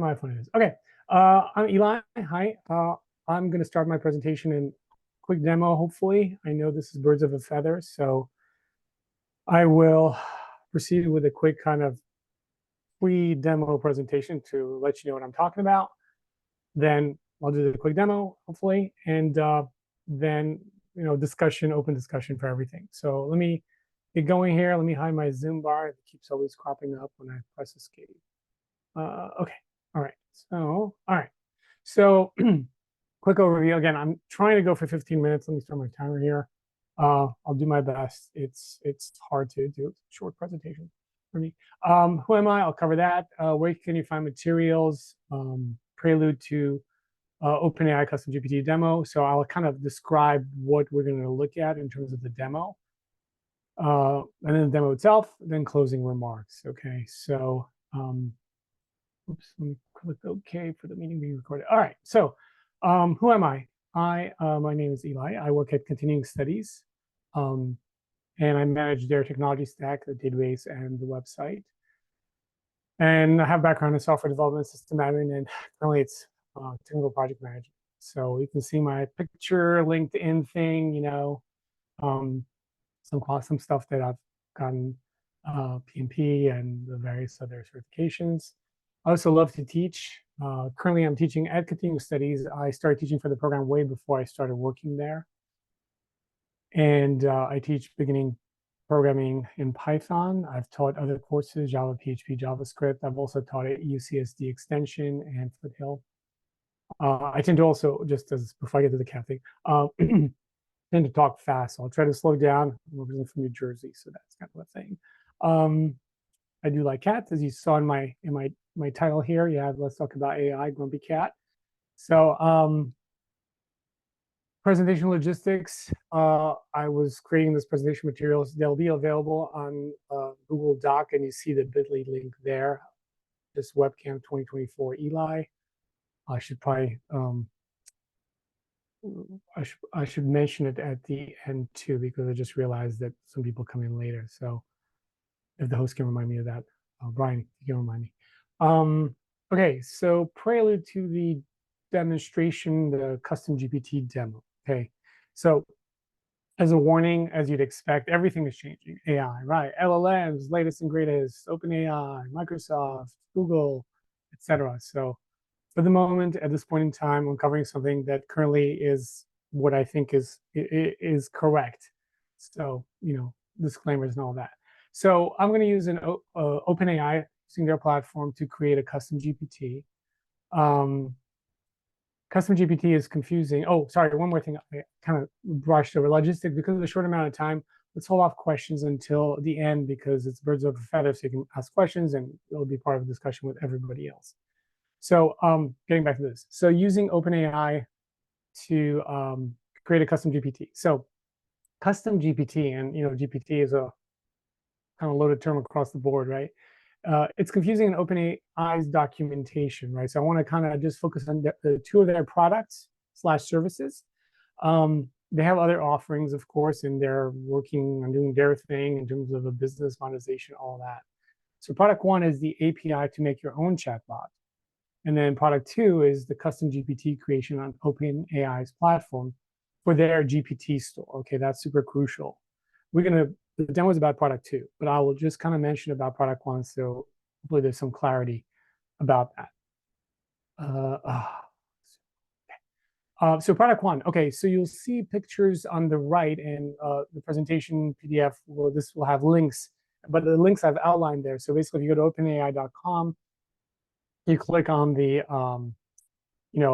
My phone is. Okay, I'm Eli. Hi. I'm going to start my presentation in quick demo, hopefully. I know this is birds of a feather, so I will proceed with a quick kind of free demo presentation to let you know what I'm talking about. Then I'll do the quick demo, hopefully, and then discussion, open discussion for everything. So let me get going here. Let me hide my Zoom bar. It keeps always cropping up when I press escape. Okay. All right. So quick overview. Again, I'm trying to go for 15 minutes. Let me start my timer here. I'll do my best. It's hard to do a short presentation for me. Who am I? I'll cover that. Where can you find materials? Prelude to OpenAI Custom GPT demo. So I'll kind of describe what we're going to look at in terms of the demo. And then the demo itself, then closing remarks. Okay, so oops, let me click OK for the meeting being recorded. All right, so who am I? My name is Eli. I work at Continuing Studies, and I manage their technology stack, the database, and the website. And I have background in software development, system admin, and currently it's technical project management. So you can see my picture, LinkedIn thing, some stuff that I've gotten, PMP and the various other certifications. I also love to teach. Currently, I'm teaching at Continuing Studies. I started teaching for the program way before I started working there. And I teach beginning programming in Python. I've taught other courses, Java, PHP, JavaScript. I've also taught at UCSD Extension and Foothill. I tend to also, just as before I get to the cat thing, tend to talk fast. So I'll try to slow down. I'm originally from New Jersey, so that's kind of a thing. I do like cats, as you saw in my title here. Yeah, let's talk about AI, Grumpy Cat. So presentation logistics. I was creating this presentation materials. They'll be available on Google Doc, and you see the bit.ly link there. This webcam 2024 Eli. I should probably I should mention it at the end too, because I just realized that some people come in later. So if the host can remind me of that, Brian, you can remind me. Okay, so prelude to the demonstration, the custom GPT demo. Okay, so as a warning, as you'd expect, everything is changing. AI, right? LLMs, latest and greatest, OpenAI, Microsoft, Google, etc. So for the moment, at this point in time, I'm covering something that currently is what I think is correct. So, disclaimers and all that. So I'm going to use an OpenAI, using their platform, to create a custom GPT. Custom GPT is confusing. Oh, sorry, one more thing. I kind of brushed over logistics because of the short amount of time. Let's hold off questions until the end because it's birds of a feather, so you can ask questions and it'll be part of a discussion with everybody else. So getting back to this. So using OpenAI to create a custom GPT. So custom GPT, and GPT is a kind of loaded term across the board, right? It's confusing in OpenAI's documentation, right? So I want to kind of just focus on the two of their products / services. They have other offerings, of course, and they're working on doing their thing in terms of a business monetization, all that. So product one is the API to make your own chatbot. And then product two is the custom GPT creation on OpenAI's platform for their GPT store. Okay, that's super crucial. The demo is about product two, but I will just kind of mention about product one, so hopefully there's some clarity about that. So product one, okay, so you'll see pictures on the right, and the presentation PDF, this will have links, but the links I've outlined there. So basically, if you go to openai.com, you click on the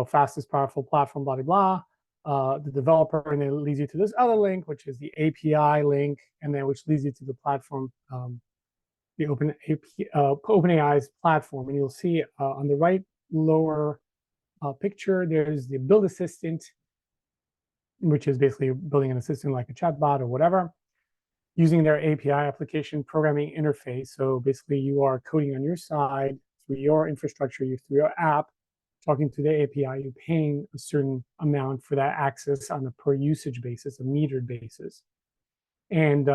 fastest powerful platform, blah blah blah, the developer, and it leads you to this other link, which is the API link, and then which leads you to the platform, the OpenAI's platform. And you'll see on the right lower picture, there's the build assistant, which is basically building an assistant like a chatbot or whatever, using their API application programming interface. So basically, you are coding on your side through your infrastructure, through your app, talking to the API, you're paying a certain amount for that access on a per usage basis, a metered basis. And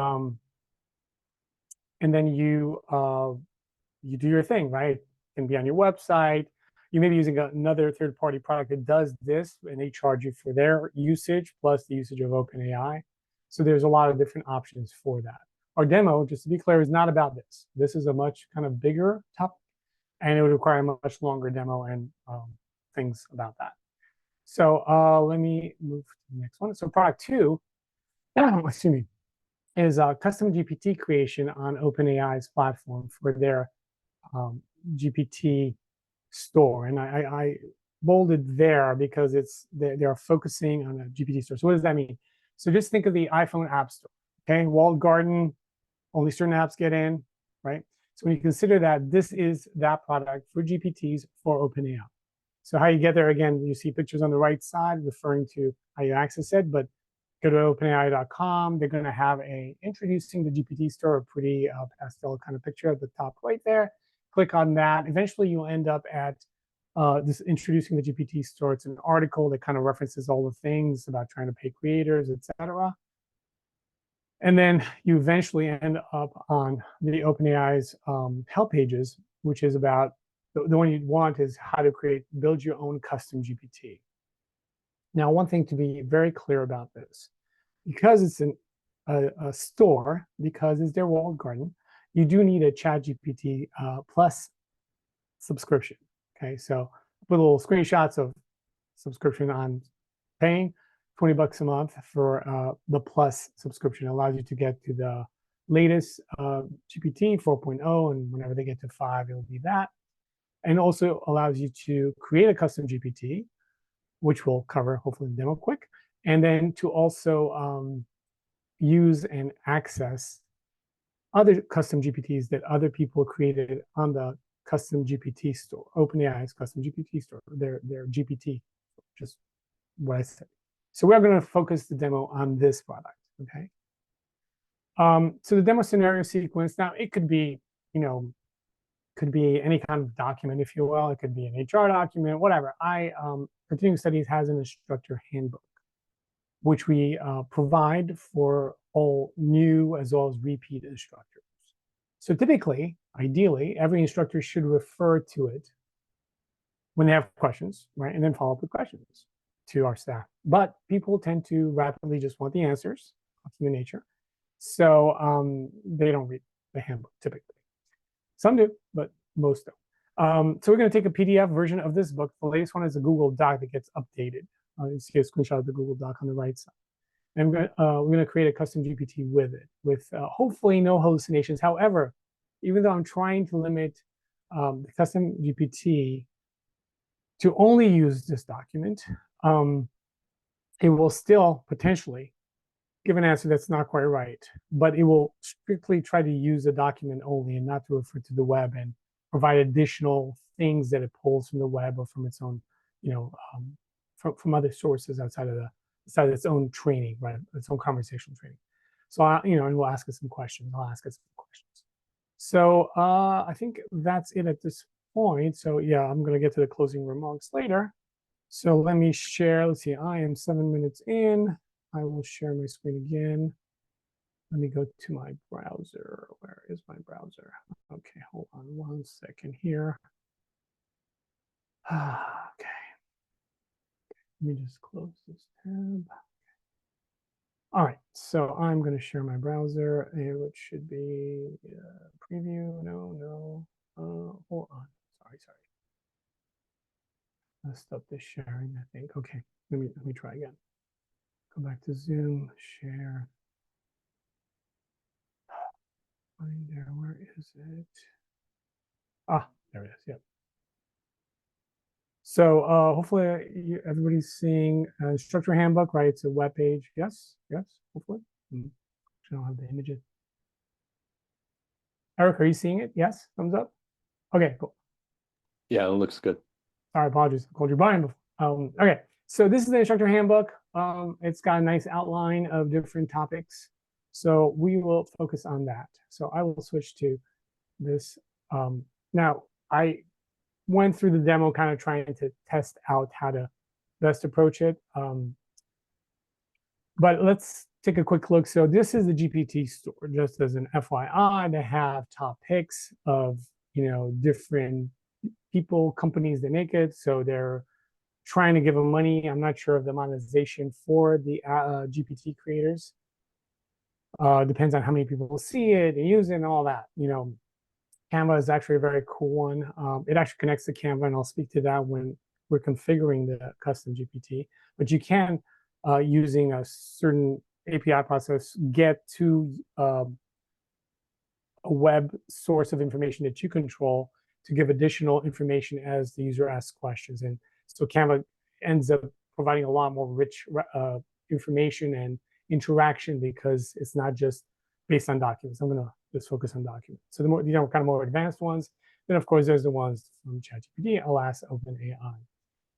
then you do your thing, right? It can be on your website. you may be using another third-party product that does this, and they charge you for their usage plus the usage of OpenAI. So there's a lot of different options for that. Our demo, just to be clear, is not about this. This is a much kind of bigger topic, and it would require a much longer demo and things about that. So let me move to the next one. So product 2, excuse me, is custom GPT creation on OpenAI's platform for their GPT store. And I bolded there because they are focusing on a GPT store. So what does that mean? So just think of the iPhone App Store, okay? Walled garden, only certain apps get in, right? So when you consider that, this is that product for GPTs for OpenAI. So how you get there, again, you see pictures on the right side referring to how you access it, but go to openai.com. They're going to have a introducing the GPT store, a pretty pastel kind of picture at the top right there. Click on that. Eventually, you'll end up at this introducing the GPT store. It's an article that kind of references all the things about trying to pay creators, etc. And then you eventually end up on the OpenAI's help pages, which is about the one you want is how to build your own custom GPT. Now, one thing to be very clear about this, because it's a store, because it's their walled garden, you do need a ChatGPT Plus subscription. Okay, so put little screenshots of subscription on paying $20 a month for the Plus subscription. It allows you to get to the latest GPT 4.0, and whenever they get to 5, it'll be that. And also allows you to create a custom GPT, which we'll cover hopefully in the demo quick, and then to also use and access other custom GPTs that other people created on the custom GPT store, OpenAI's custom GPT store, their GPT, just what I said. So we're going to focus the demo on this product, okay? So the demo scenario sequence, now it could be, could be any kind of document, if you will. It could be an HR document, whatever. Continuing Studies has an instructor handbook, which we provide for all new as well as repeat instructors. So typically, ideally, every instructor should refer to it when they have questions, right? And then follow up with questions to our staff. But people tend to rapidly just want the answers, human nature. So they don't read the handbook typically. Some do, but most don't. So we're going to take a PDF version of this book. The latest one is a Google Doc that gets updated. You see a screenshot of the Google Doc on the right side. And we're going to create a custom GPT with it, with hopefully no hallucinations. However, even though I'm trying to limit the custom GPT to only use this document, it will still potentially give an answer that's not quite right, but it will strictly try to use the document only and not to refer to the web and provide additional things that it pulls from the web or from its own, from other sources outside of its own training, right? Its own conversational training. So, and we'll ask it some questions. I'll ask it some questions. So I think that's it at this point. So yeah, I'm going to get to the closing remarks later. So let me share. Let's see, I am 7 minutes in. I will share my screen again. Let me go to my browser. Where is my browser? Okay, hold on 1 second here. Okay. Let me just close this tab. All right, so I'm going to share my browser, which should be preview. No. Hold on. Sorry. I'll stop this sharing, I think. Okay, let me try again. Go back to Zoom, share. Find there, where is it? Ah, there it is, yep. So hopefully everybody's seeing instructor handbook, right? It's a web page. Yes, hopefully. I don't have the images. Eric, are you seeing it? Yes, thumbs up. Okay, cool. Yeah, it looks good. Sorry, apologies. I called you Brian before. Okay, so this is the instructor handbook. It's got a nice outline of different topics. So we will focus on that. So I will switch to this. Now, I went through the demo kind of trying to test out how to best approach it. But let's take a quick look. So this is the GPT store, just as an FYI. They have top picks of different people, companies that make it, so they're trying to give them money. I'm not sure of the monetization for the GPT creators. Depends on how many people see it and use it and all that. Canva is actually a very cool one. It actually connects to Canva, and I'll speak to that when we're configuring the custom GPT. But you can, using a certain API process, get to a web source of information that you control to give additional information as the user asks questions. And so Canva ends up providing a lot more rich information and interaction because it's not just based on documents. I'm going to just focus on documents. So the more, kind of more advanced ones. Then, of course, there's the ones from ChatGPT, alas, OpenAI.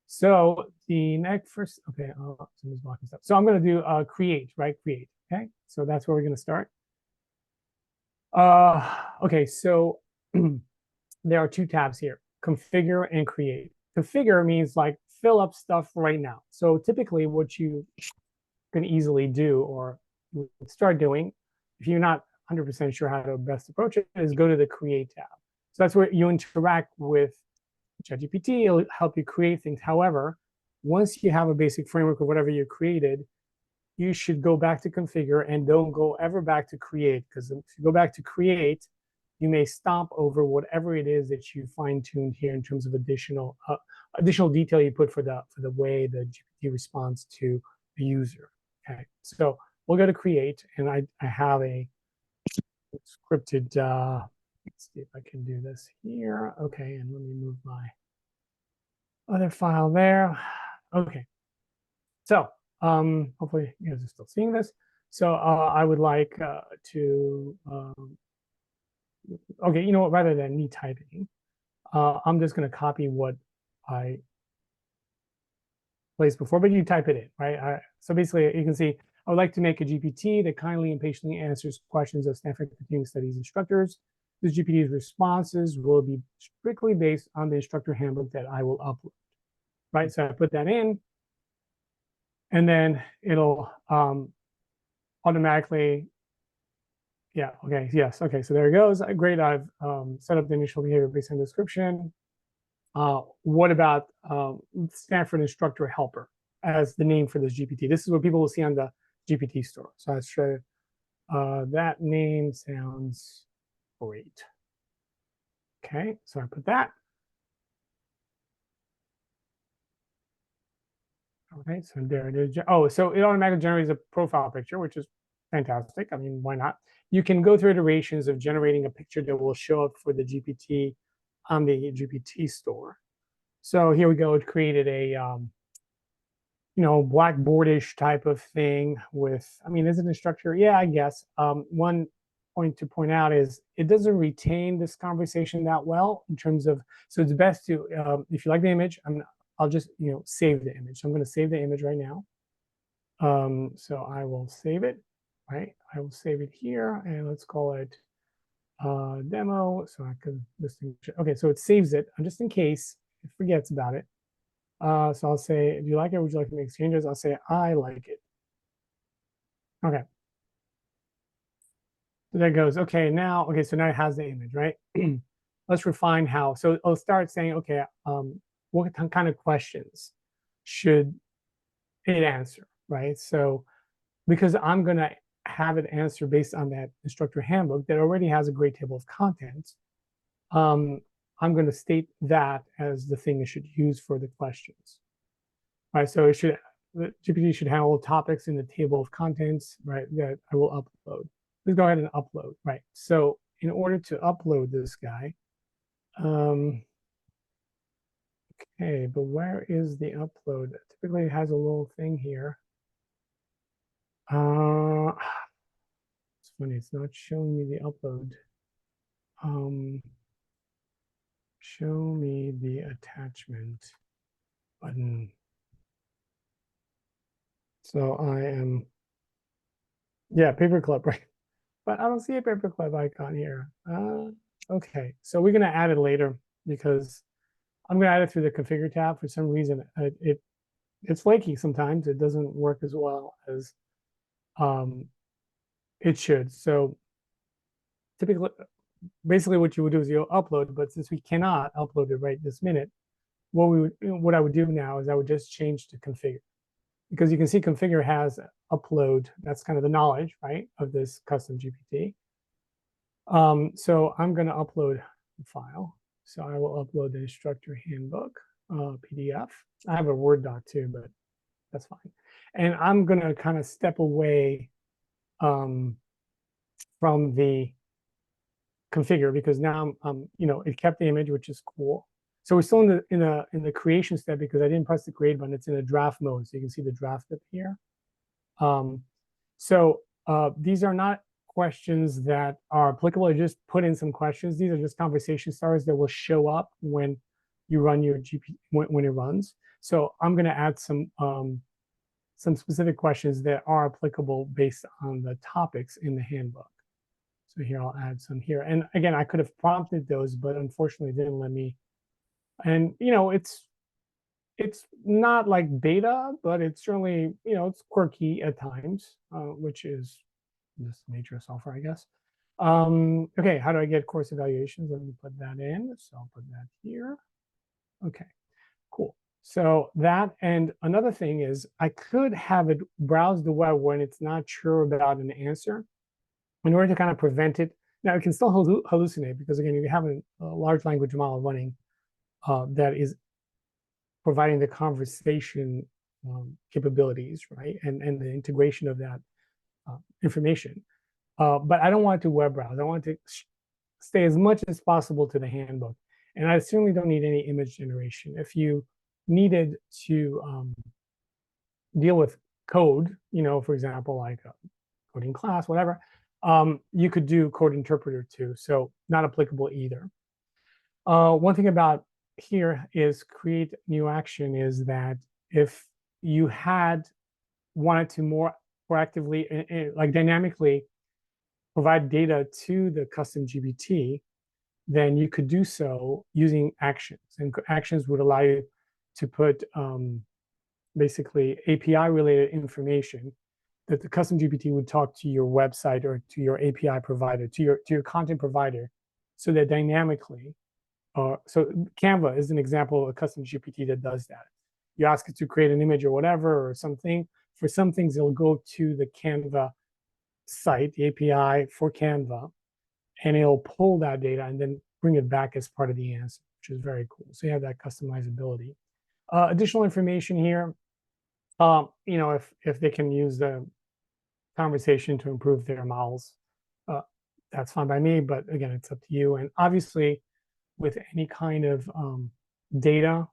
So the next first, okay, somebody's blocking stuff. So I'm going to do create, right? Create. Okay, so that's where we're going to start. Okay, so there are two tabs here, configure and create. Configure means like fill up stuff right now. So typically what you can easily do or start doing, if you're not 100% sure how to best approach it, is go to the create tab. So that's where you interact with ChatGPT. It'll help you create things. However, once you have a basic framework of whatever you created, you should go back to configure and don't go ever back to create, because if you go back to create, you may stomp over whatever it is that you fine-tuned here in terms of additional detail you put for the way the GPT responds to the user. Okay, so we'll go to create, and I have a scripted. Let's see if I can do this here. Okay, and let me move my other file there. Okay, so hopefully you guys are still seeing this. So I would like to, okay, you know what, rather than me typing, I'm just going to copy what I placed before, but you type it in, right? So basically you can see, I would like to make a GPT that kindly and patiently answers questions of Stanford Continuing Studies instructors. This GPT's responses will be strictly based on the instructor handbook that I will upload, right? So I put that in, and then it'll automatically, yeah, okay, yes, okay, so there it goes. Great, I've set up the initial behavior based on description. What about Stanford Instructor Helper as the name for this GPT? This is what people will see on the GPT store. So I show that name sounds great. Okay, so I put that. Okay, so there it is. Oh, so it automatically generates a profile picture, which is fantastic. I mean, why not? You can go through iterations of generating a picture that will show up for the GPT on the GPT store. So here we go. It created a blackboardish type of thing with, I mean, is it an instructor? Yeah, I guess. One point to point out is it doesn't retain this conversation that well in terms of, so it's best to, if you like the image, I'll just, save the image. So I'm going to save the image right now. So I will save it, right? I will save it here, and let's call it demo. So I can distinguish it. Okay, so it saves it, just in case it forgets about it. So I'll say, do you like it? Would you like to make changes? I'll say, I like it. Okay. So there goes. Okay, now, okay, so now it has the image, right? Let's refine how. So I'll start saying, okay, what kind of questions should it answer, right? So because I'm going to have it answer based on that instructor handbook that already has a great table of contents, I'm going to state that as the thing it should use for the questions. Right, so the GPT should handle topics in the table of contents, right, that I will upload. Let's go ahead and upload, right? So in order to upload this guy, okay, but where is the upload? Typically it has a little thing here. It's funny, it's not showing me the upload. Show me the attachment button. So I am, yeah, paperclip, right? But I don't see a paperclip icon here. Okay, so we're gonna add it later because I'm gonna add it through the configure tab. For some reason, it's flaky sometimes. It doesn't work as well as it should. So typically, basically what you would do is you'll upload, but since we cannot upload it right this minute, what I would do now is I would just change to configure, because you can see configure has upload. That's kind of the knowledge, right, of this custom GPT. So I'm going to upload the file. So I will upload the instructor handbook PDF. I have a Word doc too, but that's fine. And I'm going to kind of step away from the configure, because now it kept the image, which is cool. So we're still in the creation step because I didn't press the create button. It's in a draft mode, so you can see the draft up here. These are not questions that are applicable. I just put in some questions. These are just conversation starters that will show up when you run your GP when it runs. So I'm going to add some specific questions that are applicable based on the topics in the handbook. So here I'll add some here. And again, I could have prompted those, but unfortunately it didn't let me. And it's not like beta, but it's certainly, it's quirky at times, which is just the nature of software, I guess. Okay, how do I get course evaluations? Let me put that in. So I'll put that here. Okay, cool. So that, and another thing is I could have it browse the web when it's not sure about an answer, in order to kind of prevent it. Now it can still hallucinate, because again, you have a large language model running that is providing the conversation capabilities, right? And the integration of that information. But I don't want it to web browse. I want it to stay as much as possible to the handbook. And I certainly don't need any image generation. If you needed to deal with code, for example, like a coding class, whatever, you could do code interpreter too. So not applicable either. One thing about here is create new action is that if you had wanted to more proactively, like dynamically provide data to the custom GPT, then you could do so using actions. And actions would allow you to put basically API related information that the custom GPT would talk to your website or to your API provider, to your content provider, so that dynamically. So Canva is an example of a custom GPT that does that. You ask it to create an image or whatever or something. For some things, it'll go to the Canva site, the API for Canva, and it'll pull that data and then bring it back as part of the answer, which is very cool. So you have that customizability. Additional information here, if they can use the conversation to improve their models, that's fine by me, but again, it's up to you. And obviously, with any kind of data,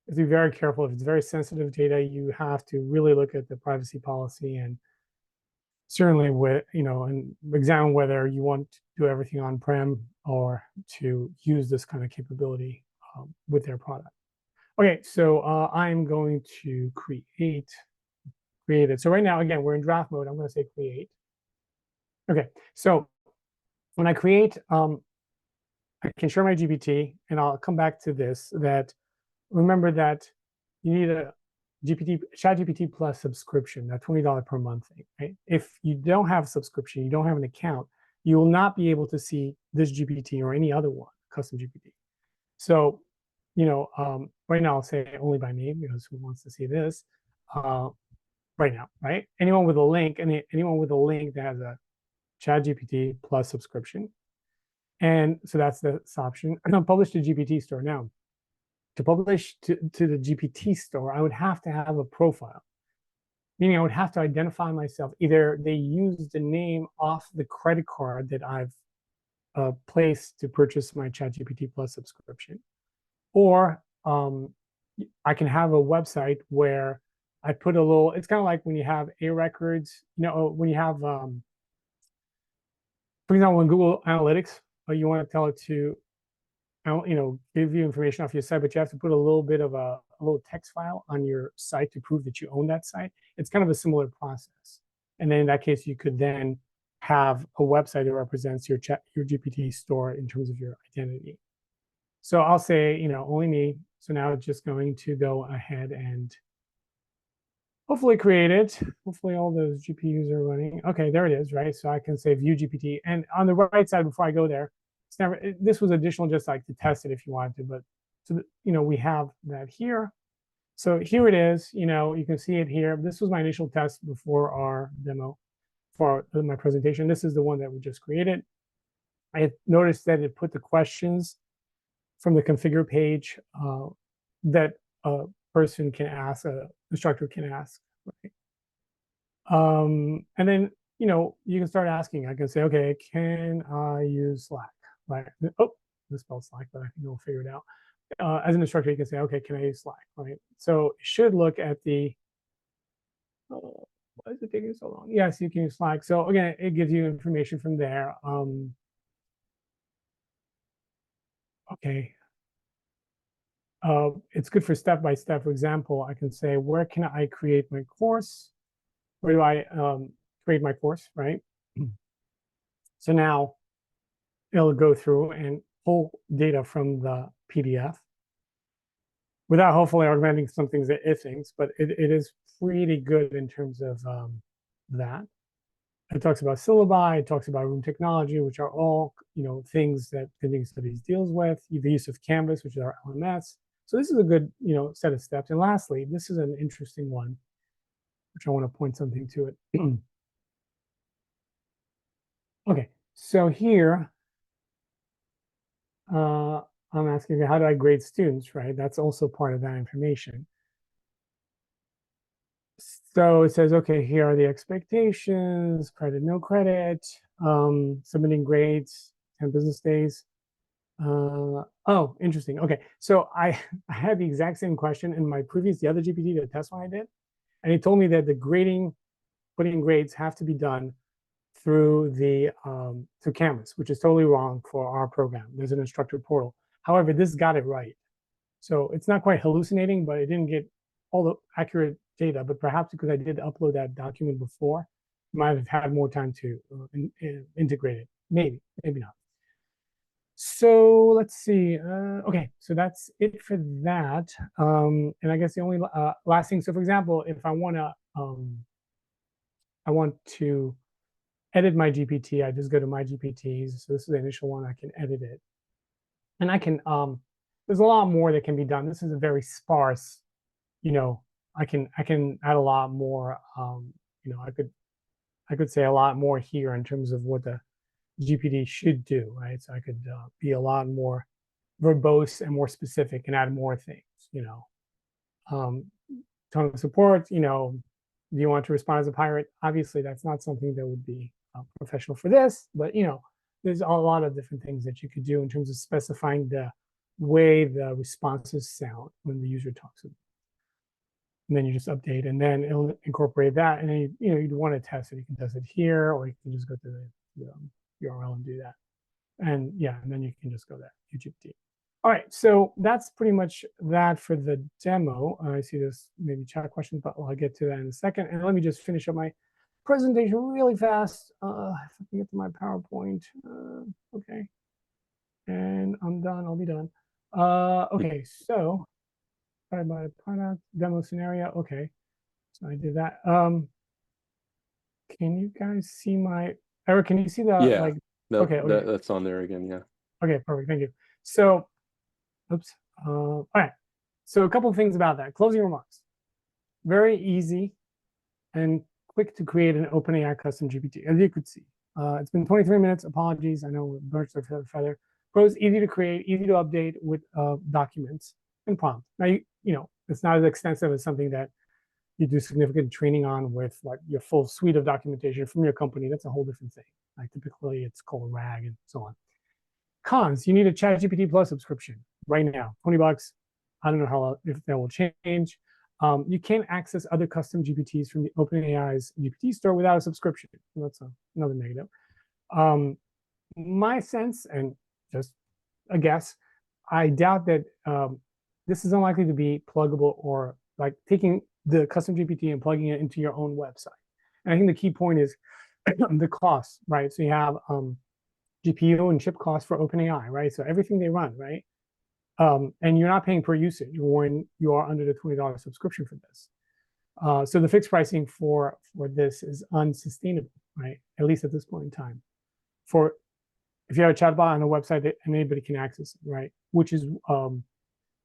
you have to be very careful. If it's very sensitive data, you have to really look at the privacy policy, and certainly and examine whether you want to do everything on-prem or to use this kind of capability with their product. Okay, so I'm going to create it. So right now, again, we're in draft mode. I'm going to say create. Okay, so when I create, I can share my GPT, and I'll come back to this, that remember that you need a ChatGPT Plus subscription, that $20 per month thing, right? If you don't have a subscription, you don't have an account, you will not be able to see this GPT or any other one, custom GPT. So, right now I'll say only by me, because who wants to see this right now, right? Anyone with a link, anyone with a link that has a ChatGPT Plus subscription. And so that's this option. And I'll publish to GPT store. Now, to publish to the GPT store, I would have to have a profile, meaning I would have to identify myself. Either they use the name off the credit card that I've placed to purchase my ChatGPT Plus subscription, or I can have a website where I put a little, it's kind of like when you have A records, when you have, for example, in Google Analytics, you want to tell it to, give you information off your site, but you have to put a little bit of a little text file on your site to prove that you own that site. It's kind of a similar process. And then in that case, you could then have a website that represents your GPT store in terms of your identity. So I'll say, only me. So now it's just going to go ahead and hopefully create it. Hopefully all those GPUs are running. Okay, there it is, right? So I can say view GPT. And on the right side, before I go there, it's never, this was additional just like to test it if you wanted to, but so, we have that here. So here it is, you can see it here. This was my initial test before our demo for my presentation. This is the one that we just created. I had noticed that it put the questions from the configure page that a person can ask, a instructor can ask. Right? And then, you can start asking. I can say, okay, can I use Slack? Right? Oh, I spelled Slack, but I think we'll figure it out. As an instructor, you can say, okay, can I use Slack? Right? So it should look at the, why is it taking so long? Yes, you can use Slack. So again, it gives you information from there. Okay. It's good for step-by-step. For example, I can say, where can I create my course? Where do I create my course, right? So now it'll go through and pull data from the PDF without hopefully augmenting some things that it thinks, but it is pretty good in terms of that. It talks about syllabi, it talks about room technology, which are all things that continuing studies deals with. The use of Canvas, which is our LMS. So this is a good set of steps. And lastly, this is an interesting one, which I want to point something to it. Okay, so here I'm asking you, how do I grade students, right? That's also part of that information. So it says, okay, here are the expectations, credit, no credit, submitting grades, 10 business days. Oh, interesting. Okay, so I had the exact same question in my previous, the other GPT, the test one I did, and he told me that the grading, putting grades have to be done through the through Canvas, which is totally wrong for our program. There's an instructor portal. However, this got it right. So it's not quite hallucinating, but it didn't get all the accurate data. But perhaps because I did upload that document before, might have had more time to integrate it. Maybe, maybe not. So let's see. Okay, so that's it for that. And I guess the only last thing. So for example, if I want to edit my GPT, I just go to my GPTs. So this is the initial one. I can edit it, and I can. There's a lot more that can be done. This is a very sparse. I can add a lot more. I could say a lot more here in terms of what the GPT should do, right? So I could be a lot more verbose and more specific and add more things, Tone of support, do you want to respond as a pirate? Obviously, that's not something that would be professional for this, but, there's a lot of different things that you could do in terms of specifying the way the responses sound when the user talks to them. And then you just update, and then it'll incorporate that. And then, you'd want to test it. You can test it here, or you can just go to the URL and do that. And yeah, and then you can just go there, GPT. All right, so that's pretty much that for the demo. I see this maybe chat questions, but I'll get to that in a second. And let me just finish up my presentation really fast. If I can get to my PowerPoint. Okay. And I'm done. I'll be done. Okay, so my product demo scenario. Okay, so I did that. Can you guys see my Eric? Can you see the Yeah, like? no, Okay, okay. that's on there again. Yeah. Okay, perfect. Thank you. So, oops. All right. So a couple of things about that. Closing remarks. Very easy and quick to create an OpenAI custom GPT, as you could see. It's been 23 minutes. Apologies. I know birds are feather. Pros, easy to create, easy to update with documents and prompts. Now, it's not as extensive as something that you do significant training on with like your full suite of documentation from your company. That's a whole different thing. Like typically it's called RAG and so on. Cons, you need a ChatGPT Plus subscription right now, $20. I don't know if that will change. You can't access other custom GPTs from the OpenAI's GPT store without a subscription. That's another negative. My sense, and just a guess, I doubt that this is unlikely to be pluggable or like taking the custom GPT and plugging it into your own website. And I think the key point is the cost, right? So you have GPU and chip costs for OpenAI, right? So everything they run, right? And you're not paying per usage when you are under the $20 subscription for this. So the fixed pricing for this is unsustainable, right? At least at this point in time. For if you have a chatbot on a website that anybody can access it, right? Which is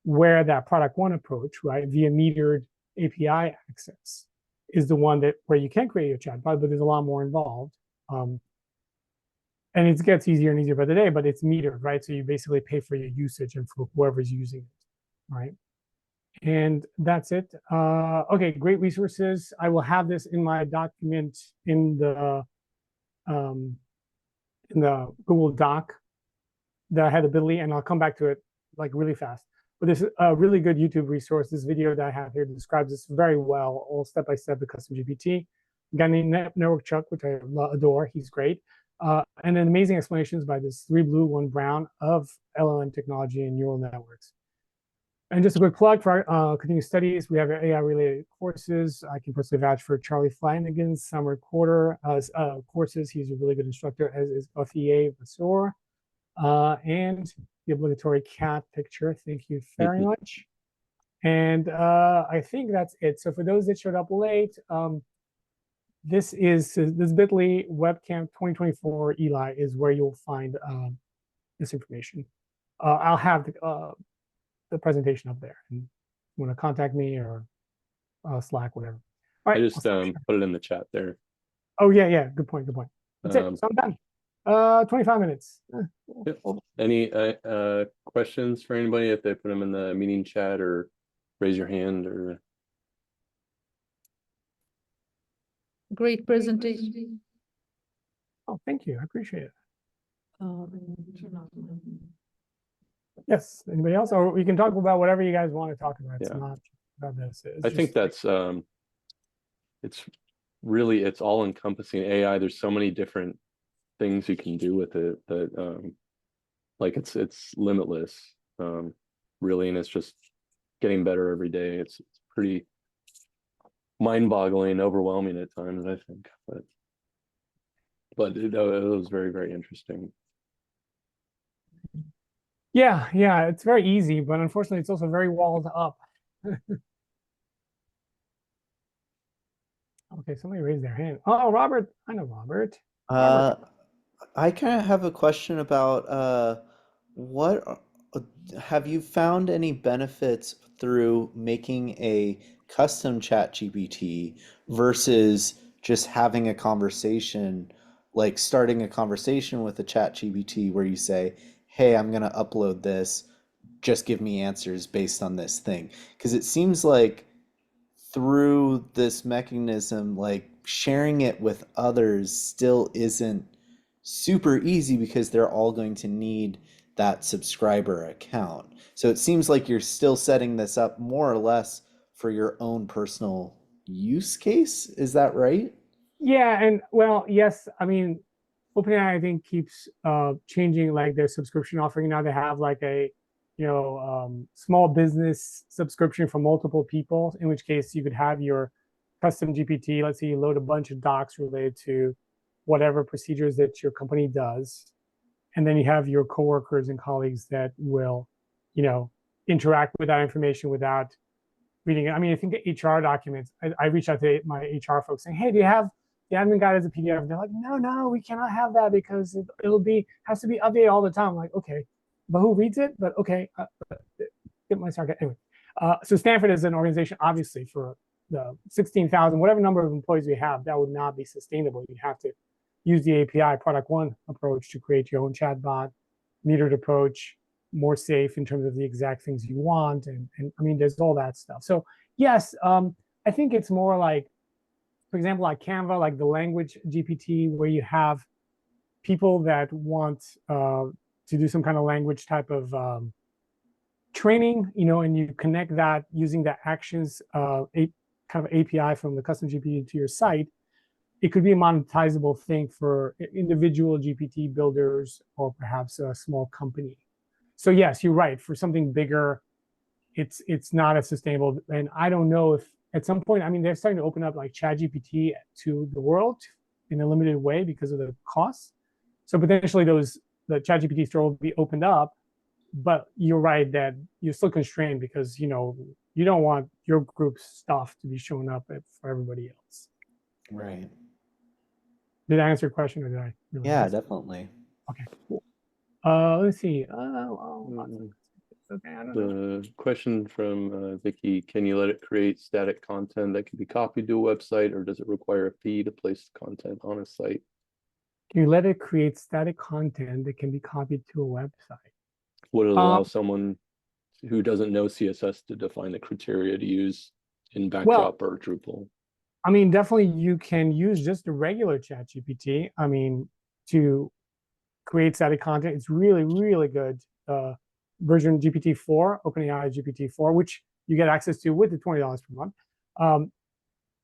where that product one approach, right, via metered API access is the one that where you can create your chatbot, but there's a lot more involved. And it gets easier and easier by the day, but it's metered, right? So you basically pay for your usage and for whoever's using it, right? And that's it. Okay, great resources. I will have this in my document um, in the Google Doc that I had ability, and I'll come back to it like really fast. But there's a really good YouTube resource. This video that I have here describes this very well, all step by step, the custom GPT. A guy named Network Chuck, which I adore. He's great. And then amazing explanations by this 3 blue, 1 brown of LLM technology and neural networks. And just a quick plug for our continuing studies. We have AI-related courses. I can personally vouch for Charlie Flanagan's summer quarter courses. He's a really good instructor, as is BoF AI Vasor. And the obligatory cat picture. Thank you very much. And I think that's it. So for those that showed up late, this bit.ly webcam 2024 Eli is where you'll find this information. I'll have the presentation up there. And you want to contact me or Slack, whatever. All right. I just put it in the chat there. Oh yeah. Good point. That's it. So I'm done. 25 minutes. Yep. Any questions for anybody if they put them in the meeting chat or raise your hand or? Great presentation. Oh, thank you. I appreciate it. Yes. Anybody else? Or we can talk about whatever you guys want to talk about. It's not about this. I think that's it's all encompassing AI. There's so many different things you can do with it that like it's limitless, really, and it's just getting better every day. It's pretty mind-boggling, overwhelming at times, I think, but it was very, very interesting. Yeah, it's very easy, but unfortunately it's also very walled up. Okay, somebody raised their hand. Oh, Robert. I know Robert. I kind of have a question about what have you found any benefits through making a custom chat GPT versus just having a conversation, like starting a conversation with a chat GPT where you say, hey, I'm going to upload this, just give me answers based on this thing? Because it seems like through this mechanism, like sharing it with others still isn't super easy because they're all going to need that subscriber account. So it seems like you're still setting this up more or less for your own personal use case. Is that right? Yeah, and well, yes. I mean, OpenAI, I think, keeps changing like their subscription offering. Now they have like a small business subscription for multiple people, in which case you could have your custom GPT. Let's say you load a bunch of docs related to whatever procedures that your company does. And then you have your coworkers and colleagues that will, interact with that information without reading it. I mean, I think HR documents, I reached out to my HR folks saying, hey, do you have the admin guide as a PDF? And they're like, no, we cannot have that because has to be updated all the time. I'm like, okay, but who reads it? But okay, get my sarcasm. Anyway, so Stanford is an organization, obviously, for the 16,000, whatever number of employees we have, that would not be sustainable. You'd have to use the API product one approach to create your own chatbot, metered approach, more safe in terms of the exact things you want. And I mean, there's all that stuff. So yes, I think it's more like, for example, like Canva, like the language GPT, where you have people that want to do some kind of language type of training, and you connect that using the actions kind of API from the custom GPT to your site. It could be a monetizable thing for individual GPT builders or perhaps a small company. So yes, you're right. For something bigger, it's not as sustainable. And I don't know if at some point, I mean, they're starting to open up like ChatGPT to the world in a limited way because of the costs. So potentially the ChatGPT store will be opened up, but you're right that you're still constrained because, you don't want your group's stuff to be showing up for everybody else. Right. Did I answer your question or did I? Yeah, definitely. Okay, cool. Let's see. Mm, Okay, I don't know. The question from Vicky, can you let it create static content that can be copied to a website, or does it require a fee to place the content on a site? Can you let it create static content that can be copied to a website? Would it allow someone who doesn't know CSS to define the criteria to use in Well, Backdrop or Drupal? I mean, definitely you can use just a regular chat GPT. I mean, to create static content. It's really, really good. Version GPT-4, OpenAI GPT-4, which you get access to with the $20 per month,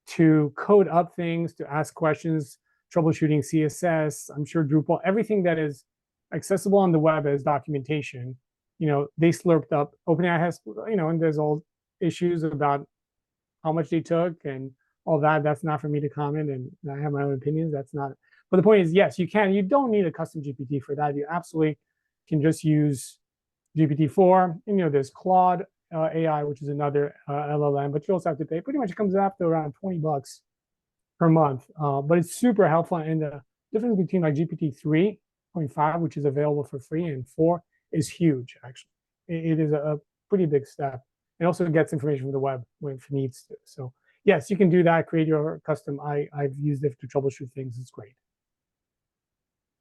to code up things, to ask questions, troubleshooting CSS. I'm sure Drupal, everything that is accessible on the web as documentation. They slurped up. OpenAI has, and there's all issues about how much they took and all that. That's not for me to comment, and I have my own opinions. That's not. But the point is, yes, you can. You don't need a custom GPT for that. You absolutely can just use GPT-4. And there's Claude AI, which is another LLM, but you also have to pay. Pretty much, it comes up to around $20 per month. But it's super helpful. And the difference between like GPT 3.5, which is available for free, and 4 is huge. Actually, it is a pretty big step. It also gets information from the web when it needs to. So yes, you can do that. Create your custom. I've used it to troubleshoot things. It's great.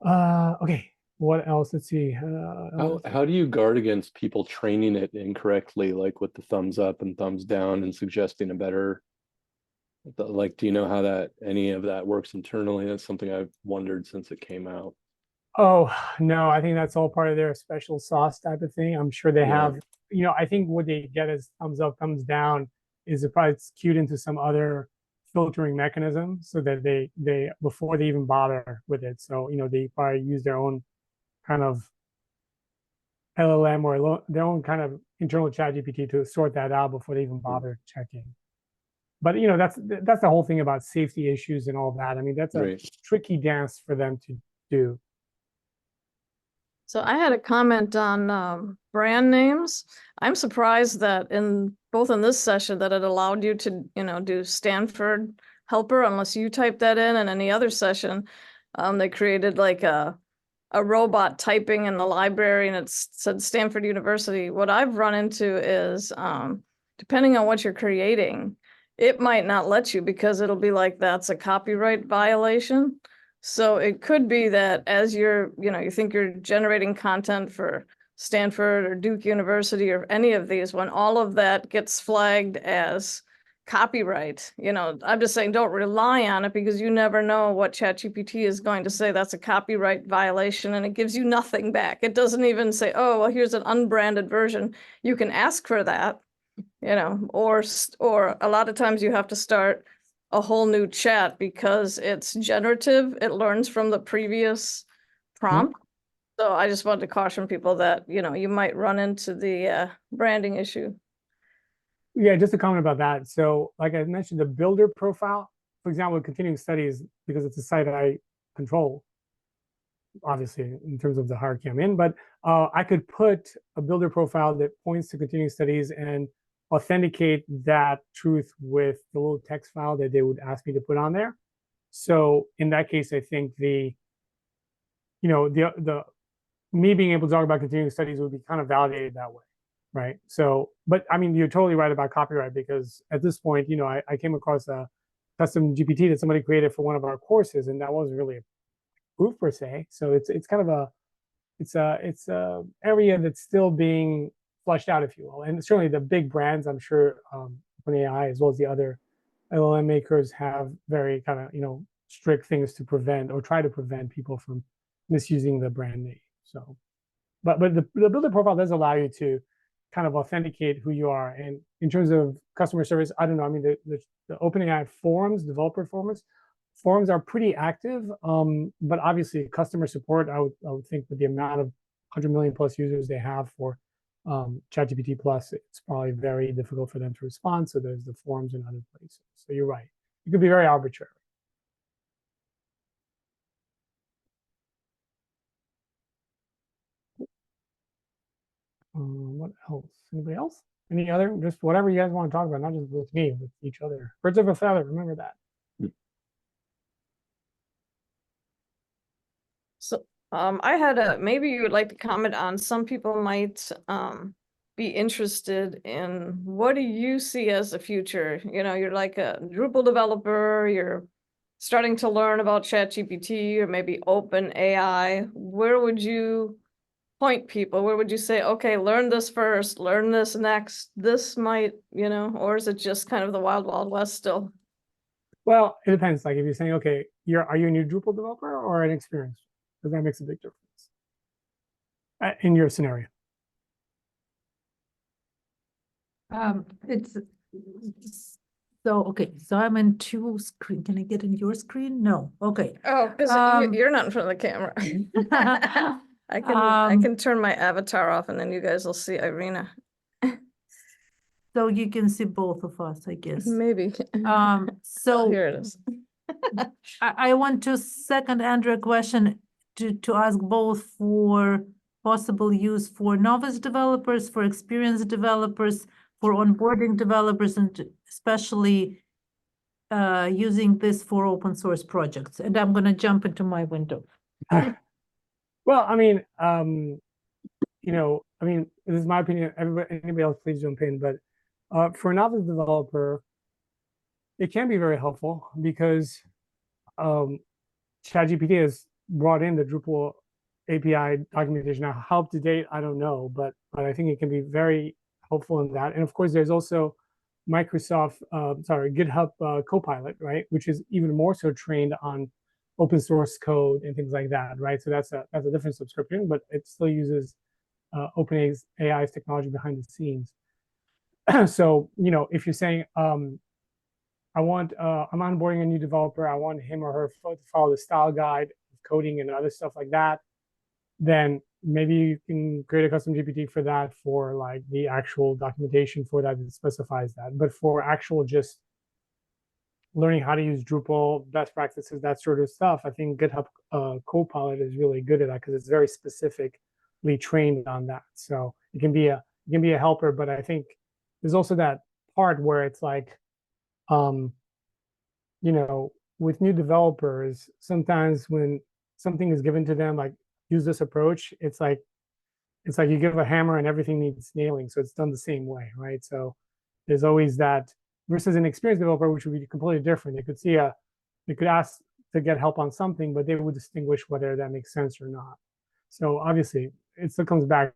Okay. What else? Let's see. How do you guard against people training it incorrectly, like with the thumbs up and thumbs down and suggesting a better, like, do you know how any of that works internally? That's something I've wondered since it came out. Oh, no, I think that's all part of their special sauce type of thing. I'm sure they Yeah. have, I think what they get as thumbs up, thumbs down is it probably queued into some other filtering mechanism so that they before they even bother with it. So, they probably use their own kind of LLM or their own kind of internal chat GPT to sort that out before they even bother checking. But that's the whole thing about safety issues and all that. I mean, that's a Right. tricky dance for them to do. So I had a comment on brand names. I'm surprised that both in this session that it allowed you to, do Stanford helper unless you typed that in, and any other session, they created like a robot typing in the library and it said Stanford University. What I've run into is depending on what you're creating, it might not let you because it'll be like that's a copyright violation. So it could be that as you think you're generating content for Stanford or Duke University or any of these, when all of that gets flagged as copyright, I'm just saying don't rely on it because you never know what ChatGPT is going to say that's a copyright violation and it gives you nothing back. It doesn't even say, oh, well, here's an unbranded version. You can ask for that, or a lot of times you have to start a whole new chat because it's generative. It learns from the previous prompt. So I just wanted to caution people that, you might run into the branding issue. Yeah, just a comment about that. So, like I mentioned, the builder profile, for example, continuing studies, because it's a site I control, obviously, in terms of the hierarchy I'm in, but I could put a builder profile that points to continuing studies and authenticate that truth with the little text file that they would ask me to put on there. So in that case, I think the me being able to talk about continuing studies would be kind of validated that way, right? So, but I mean, you're totally right about copyright because at this point, I came across a custom GPT that somebody created for one of our courses, and that wasn't really a proof per se. So it's kind of it's a area that's still being flushed out, if you will. And certainly the big brands, I'm sure, OpenAI as well as the other LLM makers have very kind of strict things to prevent or try to prevent people from misusing the brand name. So, but the builder profile does allow you to kind of authenticate who you are. And in terms of customer service, I don't know. I mean, the OpenAI forums, developer forums are pretty active. But obviously, customer support, I would think with the amount of 100 million plus users they have for ChatGPT Plus, it's probably very difficult for them to respond. So there's the forums in other places. So you're right. It could be very arbitrary. What else? Anybody else? Any other? Just whatever you guys want to talk about, not just with me, with each other. Birds of a feather. Remember that. I had maybe you would like to comment on, some people might be interested in, what do you see as the future? You know, you're like a Drupal developer, you're starting to learn about ChatGPT or maybe Open AI. Where would you point people? Where would you say, okay, learn this first, learn this next? This might, or is it just kind of the wild, wild west still? Well, it depends. Like if you're saying, okay, are you a new Drupal developer or an experienced? Because that makes a big difference in your scenario. It's so okay. So I'm in two screen. Can I get in your screen? No. Okay. Oh, because you're not in front of the camera. I can turn my avatar off and then you guys will see Irina. So you can see both of us, I guess. Maybe. So Here it is. I want to second Andrea question to ask both for possible use for novice developers, for experienced developers, for onboarding developers, and especially using this for open source projects. And I'm going to jump into my window. Well, I mean, this is my opinion. Anybody else, please jump in. But for a novice developer, it can be very helpful because ChatGPT has brought in the Drupal API documentation. Now, how up to date, I don't know, but I think it can be very helpful in that. And of course, there's also GitHub Copilot, right, which is even more so trained on open source code and things like that, right? So that's a different subscription, but it still uses OpenAI's technology behind the scenes. So if you're saying I'm onboarding a new developer, I want him or her to follow the style guide, coding and other stuff like that, then maybe you can create a custom GPT for that, for like the actual documentation for that specifies that. But for actual just learning how to use Drupal, best practices, that sort of stuff, I think GitHub Copilot is really good at that because it's very specifically trained on that. So it can be a helper, but I think there's also that part where it's like, with new developers, sometimes when something is given to them, like use this approach, it's like you give a hammer and everything needs nailing, so it's done the same way, right? So there's always that versus an experienced developer, which would be completely different. They could ask to get help on something, but they would distinguish whether that makes sense or not. So obviously, it still comes back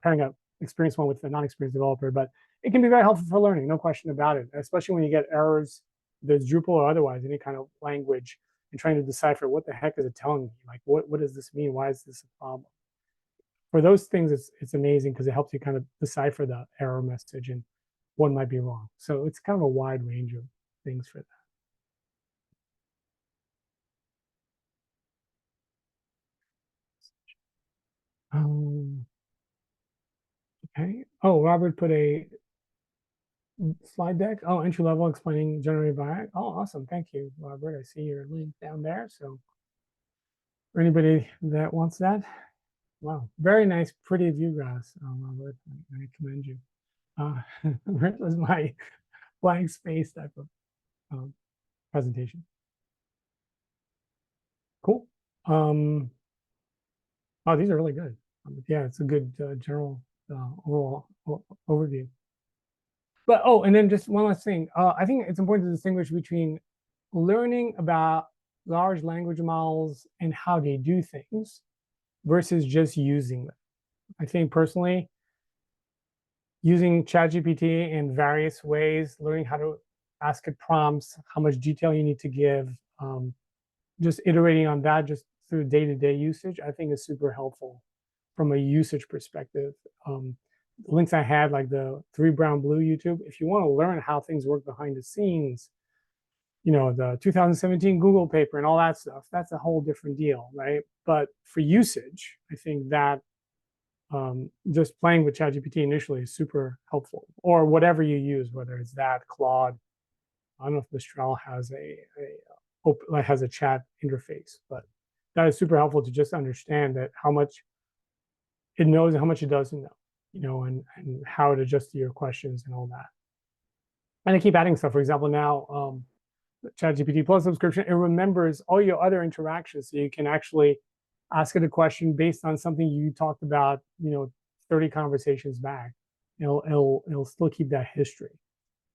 pairing an experienced one with a non-experienced developer, but it can be very helpful for learning, no question about it, especially when you get errors, there's Drupal or otherwise, any kind of language, and trying to decipher what the heck is it telling me? Like, what does this mean? Why is this a problem? For those things, it's amazing because it helps you kind of decipher the error message and what might be wrong. So it's kind of a wide range of things for that. Okay. Oh, Robert put a slide deck. Oh, entry level explaining generative AI. Oh, awesome. Thank you, Robert. I see your link down there. So for anybody that wants that, wow, very nice, pretty view graphs, Robert. I commend you. That was my blank space type of presentation. Cool. Oh, these are really good. Yeah, it's a good general overall overview. But and then just one last thing. I think it's important to distinguish between learning about large language models and how they do things versus just using them. I think personally, using ChatGPT in various ways, learning how to ask it prompts, how much detail you need to give, just iterating on that just through day-to-day usage, I think is super helpful from a usage perspective. The links I had, like the 3 Brown Blue YouTube, if you want to learn how things work behind the scenes, the 2017 Google paper and all that stuff, that's a whole different deal, right? But for usage, I think that just playing with ChatGPT initially is super helpful, or whatever you use, whether it's that, Claude. I don't know if Mistral has a chat interface, but that is super helpful to just understand that how much it knows and how much it doesn't know, and how it adjusts to your questions and all that. And I keep adding stuff. For example, now ChatGPT Plus subscription, it remembers all your other interactions, so you can actually ask it a question based on something you talked about, 30 conversations back. It'll still keep that history.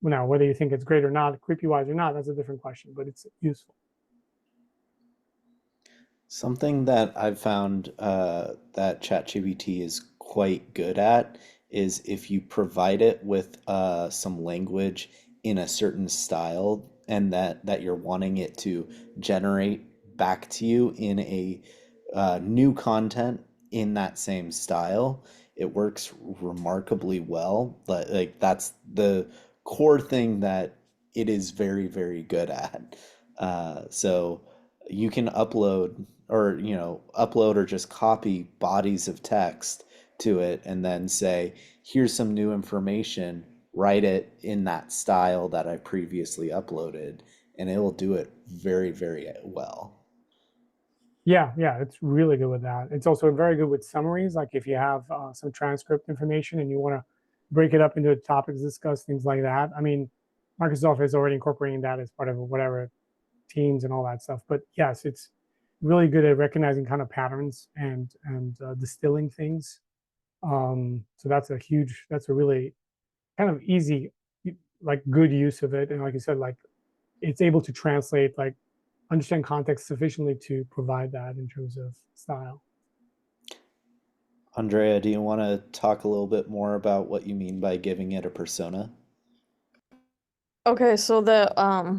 Now, whether you think it's great or not, creepy wise or not, that's a different question, but it's useful. Something that I've found that ChatGPT is quite good at is if you provide it with some language in a certain style and that you're wanting it to generate back to you in a new content in that same style, it works remarkably well. But like that's the core thing that it is very, very good at. So you can upload or just copy bodies of text to it and then say, here's some new information, write it in that style that I previously uploaded, and it will do it very, very well. Yeah, it's really good with that. It's also very good with summaries. Like if you have some transcript information and you want to break it up into topics discussed, things like that. I mean, Microsoft is already incorporating that as part of whatever teams and all that stuff. But yes, it's really good at recognizing kind of patterns and distilling things. So that's a really kind of easy, like good use of it. And like you said, like it's able to translate, like understand context sufficiently to provide that in terms of style. Andrea, do you want to talk a little bit more about what you mean by giving it a persona? Okay, so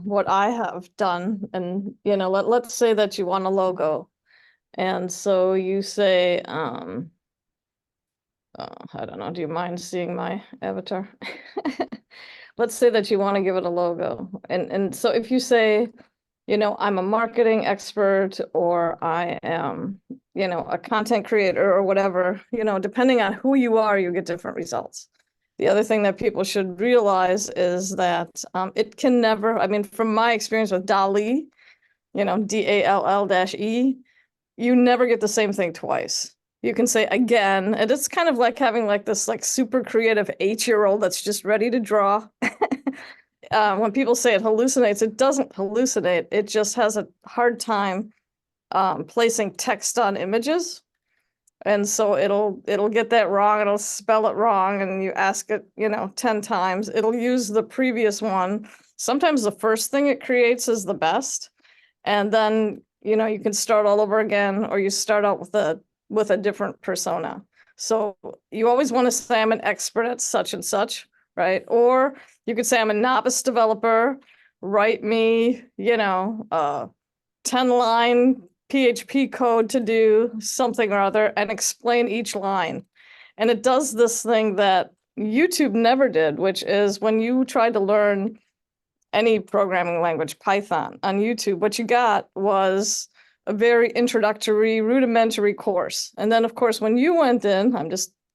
what I have done, and let's say that you want a logo. And so you say, I don't know, do you mind seeing my avatar? Let's say that you want to give it a logo. And so if you say, I'm a marketing expert, or I am, a content creator or whatever, depending on who you are, you get different results. The other thing that people should realize is that it can never, I mean, from my experience with DALL-E, DALL-E, you never get the same thing twice. You can say again, and it's kind of like having like this like super creative 8-year-old that's just ready to draw. When people say it hallucinates, it doesn't hallucinate. It just has a hard time placing text on images. And so it'll get that wrong, it'll spell it wrong, and you ask it, 10 times, it'll use the previous one. Sometimes the first thing it creates is the best. And then, you can start all over again, or you start out with a different persona. So you always want to say I'm an expert at such and such, right? Or you could say I'm a novice developer, write me, 10-line PHP code to do something or other, and explain each line. And it does this thing that YouTube never did, which is when you tried to learn any programming language, Python, on YouTube, what you got was a very introductory, rudimentary course. And then, of course, when you went in,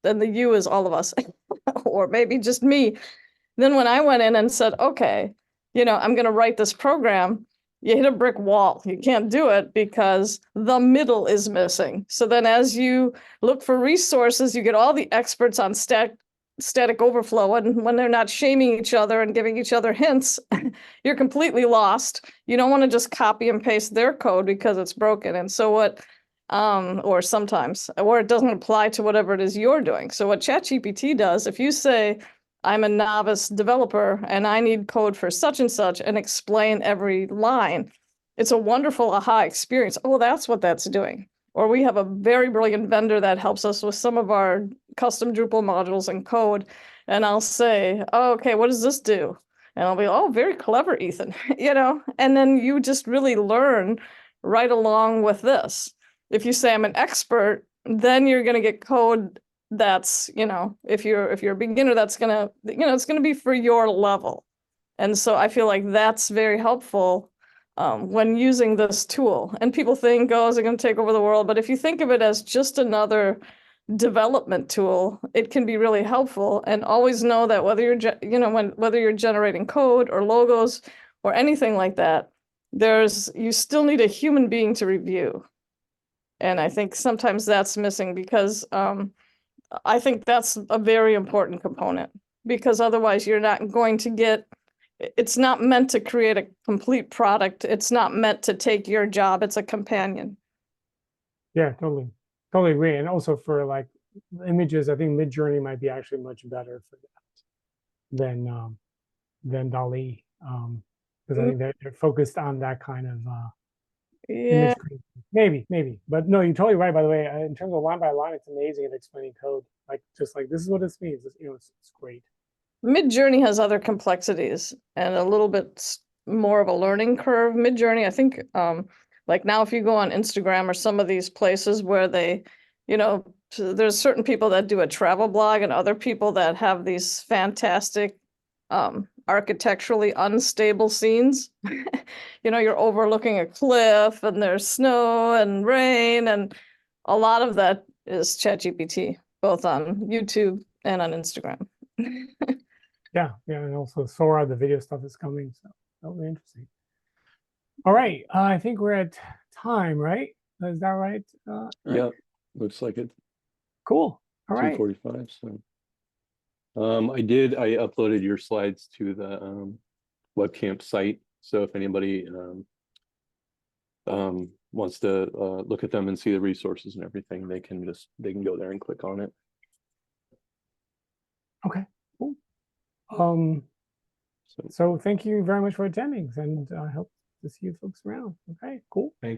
then the you is all of us, or maybe just me. Then when I went in and said, okay, I'm going to write this program, you hit a brick wall. You can't do it because the middle is missing. So then as you look for resources, you get all the experts on Static Overflow, and when they're not shaming each other and giving each other hints, you're completely lost. You don't want to just copy and paste their code because it's broken. And so or sometimes, or it doesn't apply to whatever it is you're doing. So what ChatGPT does, if you say, I'm a novice developer and I need code for such and such, and explain every line, it's a wonderful aha experience. Oh, that's what that's doing. Or we have a very brilliant vendor that helps us with some of our custom Drupal modules and code. And I'll say, oh, okay, what does this do? And I'll be, oh, very clever, Ethan, and then you just really learn right along with this. If you say I'm an expert, then you're going to get code that's, if you're a beginner, that's going to, it's going to be for your level. And so I feel like that's very helpful when using this tool. And people think, oh, is it going to take over the world? But if you think of it as just another development tool, it can be really helpful. And always know that whether you're generating code or logos or anything like that, you still need a human being to review. And I think sometimes that's missing, because I think that's a very important component, because otherwise you're not going to get, it's not meant to create a complete product. It's not meant to take your job. It's a companion. Yeah, totally agree. And also for like images, I think Midjourney might be actually much better for that than DALL-E. Because I think they're focused on that kind of Yeah, image creation. Maybe. But no, you're totally right, by the way. In terms of line by line, it's amazing at explaining code. Like just like this is what this means. It's great. Midjourney has other complexities and a little bit more of a learning curve. Midjourney, I think, like now if you go on Instagram or some of these places where they, there's certain people that do a travel blog and other people that have these fantastic, architecturally unstable scenes. You're overlooking a cliff and there's snow and rain, and a lot of that is ChatGPT, both on YouTube and on Instagram. Yeah, and also Sora, the video stuff is coming. So that'll be interesting. All right, I think we're at time, right? Is that right? Yeah, looks like it. Cool. All right. 2:45. So, I uploaded your slides to the webcamp site. So if anybody wants to look at them and see the resources and everything, they can go there and click on it. Okay. Cool. So thank you very much for attending, and I hope to see you folks around. Okay, cool. Thank